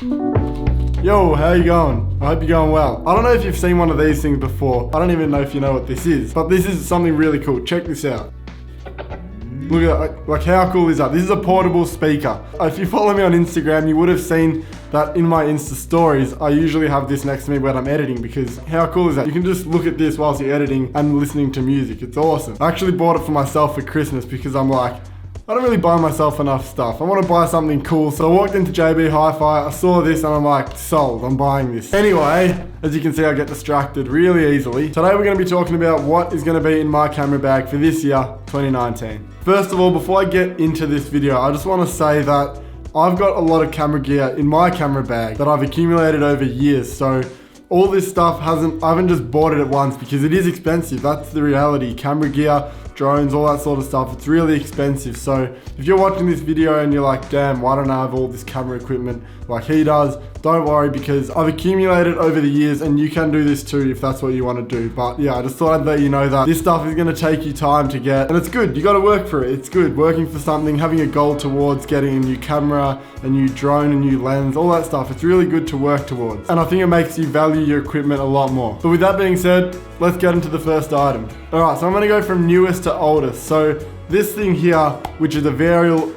Yo, how you going? I hope you're going well. I don't know if you've seen one of these things before. I don't even know if you know what this is, but this is something really cool. Check this out. Look at that, like how cool is that? This is a portable speaker. If you follow me on Instagram, you would have seen that in my Insta stories, I usually have this next to me when I'm editing, because how cool is that? You can just look at this whilst you're editing and listening to music. It's awesome. I actually bought it for myself for Christmas because I'm like, I don't really buy myself enough stuff. I want to buy something cool. So I walked into JB Hi-Fi, I saw this and I'm like, sold, I'm buying this. Anyway, as you can see, I get distracted really easily. Today we're going to be talking about what is going to be in my camera bag for this year, 2019. First of all, before I get into this video, I just want to say that I've got a lot of camera gear in my camera bag that I've accumulated over years. So all this stuff I haven't just bought it at once because it is expensive. That's the reality. Camera gear, drones, all that sort of stuff, it's really expensive. So if you're watching this video and you're like, damn, why don't I have all this camera equipment like he does? Don't worry, because I've accumulated over the years and you can do this too if that's what you want to do. But yeah, I just thought I'd let you know that this stuff is going to take you time to get, and it's good. You got to work for it. It's good working for something, having a goal towards getting a new camera, a new drone, a new lens, all that stuff. It's really good to work towards. And I think it makes you value your equipment a lot more. But with that being said, let's get into the first item. All right, so I'm going to go from newest to oldest. So this thing here, which is a variable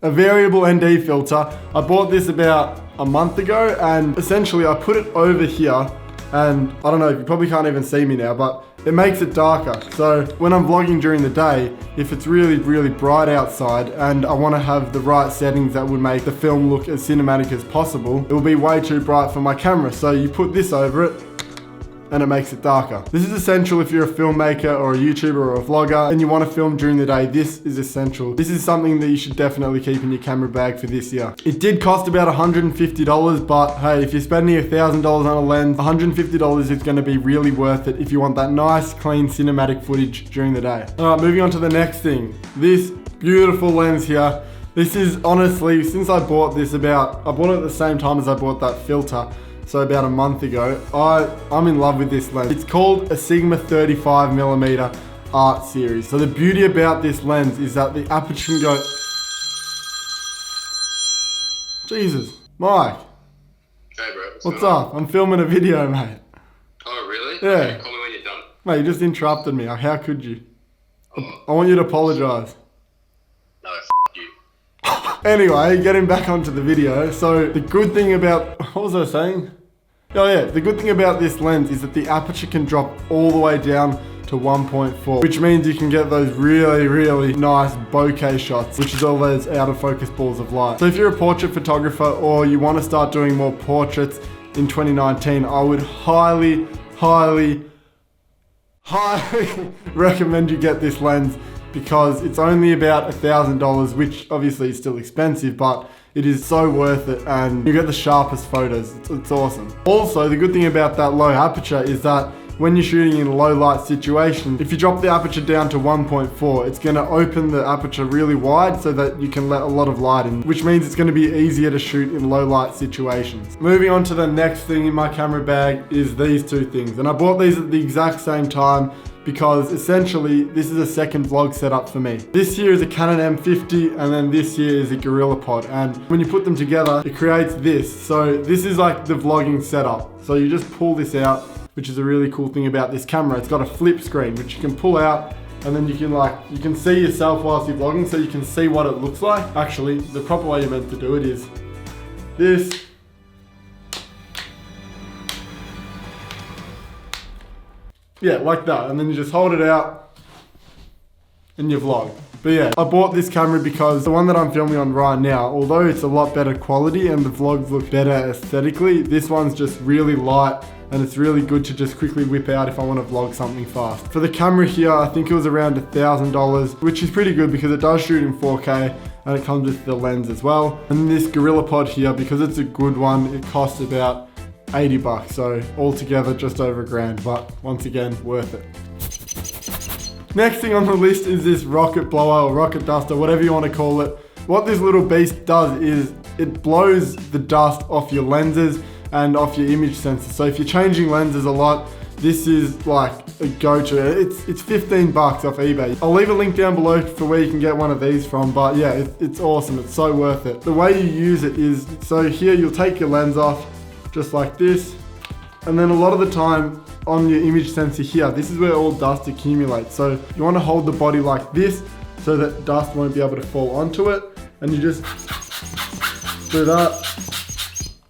a variable ND filter. I bought this about a month ago, and essentially I put it over here, and I don't know, you probably can't even see me now, but it makes it darker. So when I'm vlogging during the day, if it's really, really bright outside and I want to have the right settings that would make the film look as cinematic as possible, it will be way too bright for my camera. So you put this over it, and it makes it darker. This is essential if you're a filmmaker or a YouTuber or a vlogger and you want to film during the day. This is essential. This is something that you should definitely keep in your camera bag for this year. It did cost about $150, but hey, if you're spending $1,000 on a lens, $150 is going to be really worth it if you want that nice, clean cinematic footage during the day. All right, moving on to the next thing. This beautiful lens here. This is honestly, since I bought this I bought it at the same time as I bought that filter. So about a month ago, I'm in love with this lens. It's called a Sigma 35mm Art Series. So the beauty about this lens is that the aperture can go... Jesus, Mike. Hey bro, What's up? I'm filming a video, mate. Oh really? Yeah. Okay, call me when you're done. Mate, you just interrupted me. How could you? Oh. I want you to apologize. No, you. Anyway, getting back onto the video. So the good thing about... What was I saying? Oh yeah, the good thing about this lens is that the aperture can drop all the way down to 1.4, which means you can get those really, really nice bokeh shots, which is all those out of focus balls of light. So if you're a portrait photographer or you want to start doing more portraits in 2019, I would highly, highly, highly recommend you get this lens, because it's only about $1,000, which obviously is still expensive, but it is so worth it and you get the sharpest photos. It's awesome. Also, the good thing about that low aperture is that when you're shooting in low light situations, if you drop the aperture down to 1.4, it's going to open the aperture really wide so that you can let a lot of light in, which means it's going to be easier to shoot in low light situations. Moving on to the next thing in my camera bag is these two things. And I bought these at the exact same time because essentially this is a second vlog setup for me. This here is a Canon M50 and then this here is a GorillaPod, and when you put them together it creates this. So this is like the vlogging setup. So you just pull this out, which is a really cool thing about this camera. It's got a flip screen which you can pull out, and then you can see yourself whilst you're vlogging, so you can see what it looks like. Actually, the proper way you're meant to do it is this. Yeah, like that, and then you just hold it out and you vlog. But yeah, I bought this camera because the one that I'm filming on right now, although it's a lot better quality and the vlogs look better aesthetically, this one's just really light and it's really good to just quickly whip out if I want to vlog something fast. For the camera here, I think it was around $1,000, which is pretty good because it does shoot in 4K and it comes with the lens as well. And this GorillaPod here, because it's a good one, it costs about $80, so altogether just over $1,000, but once again, worth it. Next thing on the list is this rocket blower or rocket duster, whatever you want to call it. What this little beast does is it blows the dust off your lenses and off your image sensor. So if you're changing lenses a lot, this is like a go-to. It's 15 bucks off eBay. I'll leave a link down below for where you can get one of these from, but yeah, it's awesome. It's so worth it. The way you use it is, so here you'll take your lens off just like this, and then a lot of the time on your image sensor here, this is where all dust accumulates. So you want to hold the body like this so that dust won't be able to fall onto it, and you just do that,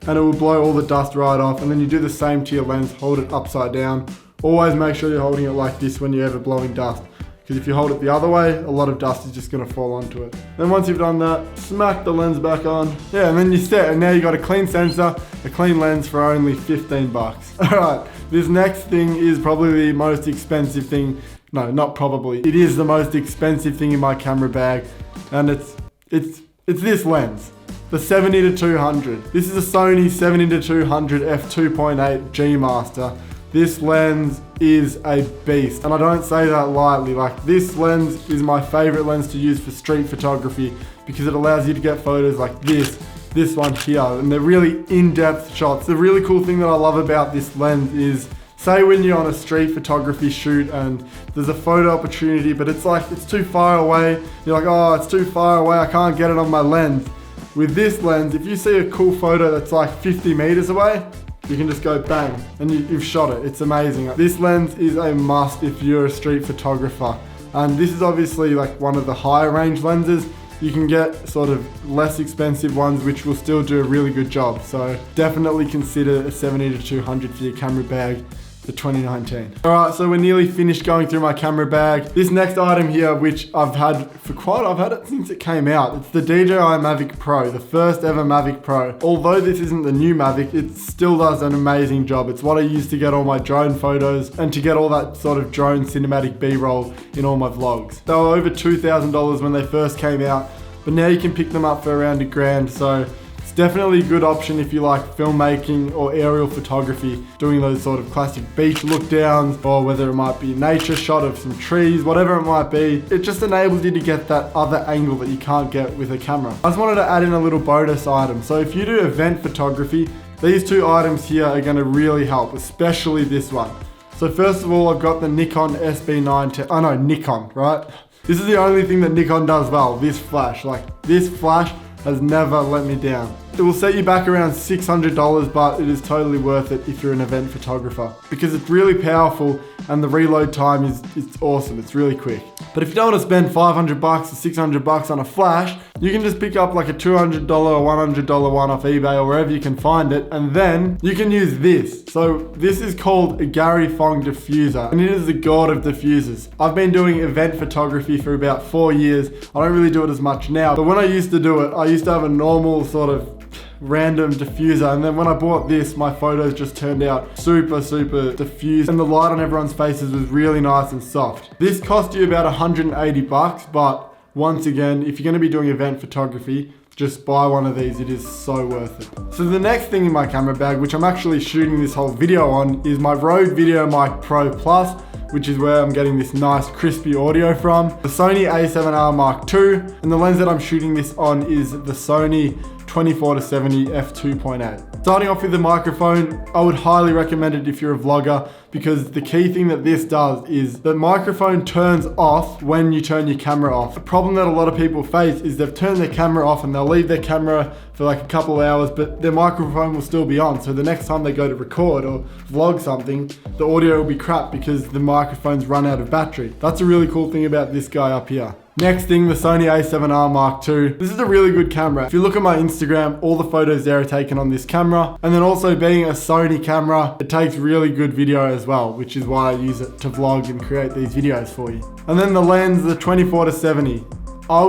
and it will blow all the dust right off. And then you do the same to your lens, hold it upside down. Always make sure you're holding it like this when you're ever blowing dust, because if you hold it the other way, a lot of dust is just gonna fall onto it. Then once you've done that, smack the lens back on. Yeah, and then you're set, and now you got a clean sensor, a clean lens for only 15 bucks. All right, this next thing is probably the most expensive thing. No, not probably. It is the most expensive thing in my camera bag, and it's this lens. The 70-200. This is a Sony 70-200 f2.8 G Master. This lens is a beast, and I don't say that lightly. Like, this lens is my favorite lens to use for street photography because it allows you to get photos like this one here, and they're really in-depth shots. The really cool thing that I love about this lens is, say when you're on a street photography shoot and there's a photo opportunity, but it's like, it's too far away. You're like, oh, it's too far away, I can't get it on my lens. With this lens, if you see a cool photo that's like 50 meters away, you can just go bang, and you've shot it. It's amazing. This lens is a must if you're a street photographer. And this is obviously like one of the higher range lenses. You can get sort of less expensive ones which will still do a really good job. So definitely consider a 70-200 for your camera bag for 2019. All right, so we're nearly finished going through my camera bag. This next item here, which I've had it since it came out. It's the DJI Mavic Pro, the first ever Mavic Pro. Although this isn't the new Mavic, it still does an amazing job. It's what I use to get all my drone photos and to get all that sort of drone cinematic B-roll in all my vlogs. They were over $2,000 when they first came out, but now you can pick them up for around $1,000. So it's definitely a good option if you like filmmaking or aerial photography, doing those sort of classic beach look downs, or whether it might be a nature shot of some trees, whatever it might be. It just enables you to get that other angle that you can't get with a camera. I just wanted to add in a little bonus item. So if you do event photography, these two items here are going to really help, especially this one. So first of all, I've got the Nikon SB9, oh no, Nikon, right? This is the only thing that Nikon does well, this flash. Like, this flash has never let me down. It will set you back around $600, but it is totally worth it if you're an event photographer because it's really powerful and the reload time is awesome. It's really quick. But if you don't want to spend $500 or $600 on a flash, you can just pick up like a $200 or $100 one off eBay or wherever you can find it, and then you can use this. So this is called a Gary Fong diffuser, and it is the god of diffusers. I've been doing event photography for about 4 years. I don't really do it as much now, but when I used to do it, I used to have a normal sort of random diffuser, and then when I bought this, my photos just turned out super diffused, and the light on everyone's faces was really nice and soft. This cost you about $180, but once again, if you're going to be doing event photography, just buy one of these. It is so worth it. So the next thing in my camera bag, which I'm actually shooting this whole video on, is my Rode VideoMic Pro Plus, which is where I'm getting this nice crispy audio from. The Sony a7R Mark II, and the lens that I'm shooting this on is the Sony 24-70 f2.8. Starting off with the microphone, I would highly recommend it if you're a vlogger, because the key thing that this does is the microphone turns off when you turn your camera off. The problem that a lot of people face is they've turned their camera off and they'll leave their camera for like a couple of hours, but their microphone will still be on. So the next time they go to record or vlog something, the audio will be crap because the microphone's run out of battery. That's a really cool thing about this guy up here. Next thing, the Sony a7R Mark II. This is a really good camera. If you look at my Instagram, all the photos there are taken on this camera. And then also being a Sony camera, it takes really good video as well, which is why I use it to vlog and create these videos for you. And then the lens, the 24-70. I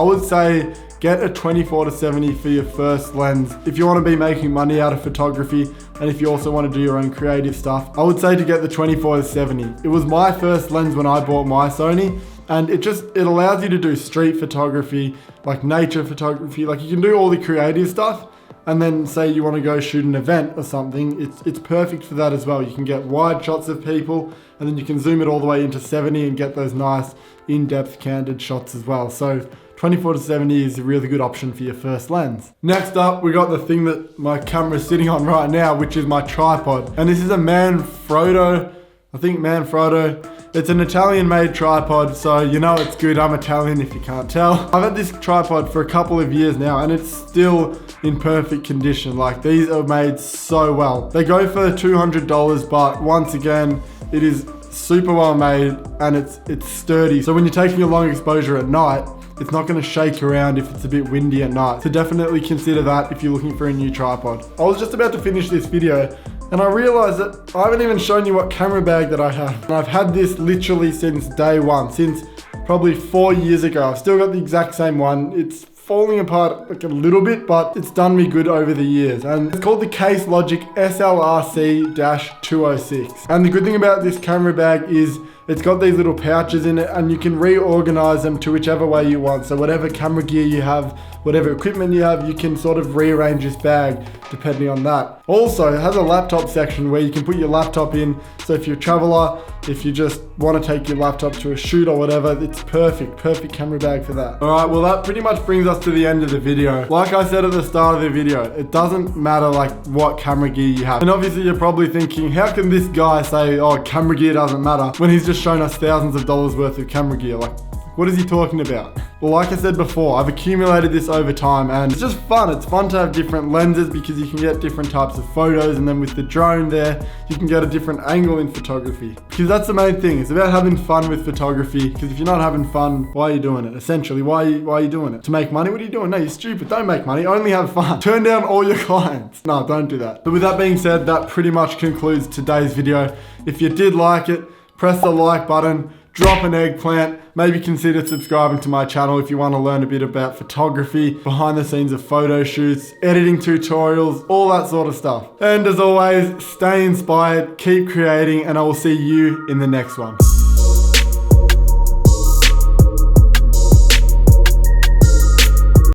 would say get a 24-70 for your first lens. If you want to be making money out of photography, and if you also want to do your own creative stuff, I would say to get the 24-70. It was my first lens when I bought my Sony, and it allows you to do street photography, like nature photography, like you can do all the creative stuff, and then say you want to go shoot an event or something, it's perfect for that as well. You can get wide shots of people, and then you can zoom it all the way into 70 and get those nice in-depth candid shots as well. So 24 to 70 is a really good option for your first lens. Next up, we got the thing that my camera's sitting on right now, which is my tripod. And this is a Manfrotto, I think Manfrotto. It's an Italian made tripod, so you know it's good. I'm Italian if you can't tell. I've had this tripod for a couple of years now and it's still in perfect condition. Like, these are made so well. They go for $200, but once again, it is super well made and it's sturdy. So when you're taking a long exposure at night, it's not going to shake around if it's a bit windy at night. So definitely consider that if you're looking for a new tripod. I was just about to finish this video and I realized that I haven't even shown you what camera bag that I have. And I've had this literally since day one, since probably 4 years ago. I've still got the exact same one. It's falling apart like a little bit, but it's done me good over the years. And it's called the Case Logic SLRC-206. And the good thing about this camera bag is it's got these little pouches in it and you can reorganize them to whichever way you want. So whatever camera gear you have, whatever equipment you have, you can sort of rearrange this bag depending on that. Also, it has a laptop section where you can put your laptop in. So if you're a traveler, if you just want to take your laptop to a shoot or whatever, it's perfect camera bag for that. All right, well that pretty much brings us to the end of the video. Like I said at the start of the video, it doesn't matter like what camera gear you have. And obviously you're probably thinking, how can this guy say, oh, camera gear doesn't matter, when he's just shown us thousands of dollars worth of camera gear? Like, what is he talking about? Well, like I said before, I've accumulated this over time and it's just fun. It's fun to have different lenses because you can get different types of photos, and then with the drone there, you can get a different angle in photography. Because that's the main thing. It's about having fun with photography, because if you're not having fun, why are you doing it? Essentially, why are you doing it? To make money? What are you doing? No, you're stupid. Don't make money. Only have fun. Turn down all your clients. No, don't do that. But with that being said, that pretty much concludes today's video. If you did like it, press the like button. Drop an eggplant, maybe consider subscribing to my channel if you want to learn a bit about photography, behind the scenes of photo shoots, editing tutorials, all that sort of stuff. And as always, stay inspired, keep creating, and I will see you in the next one.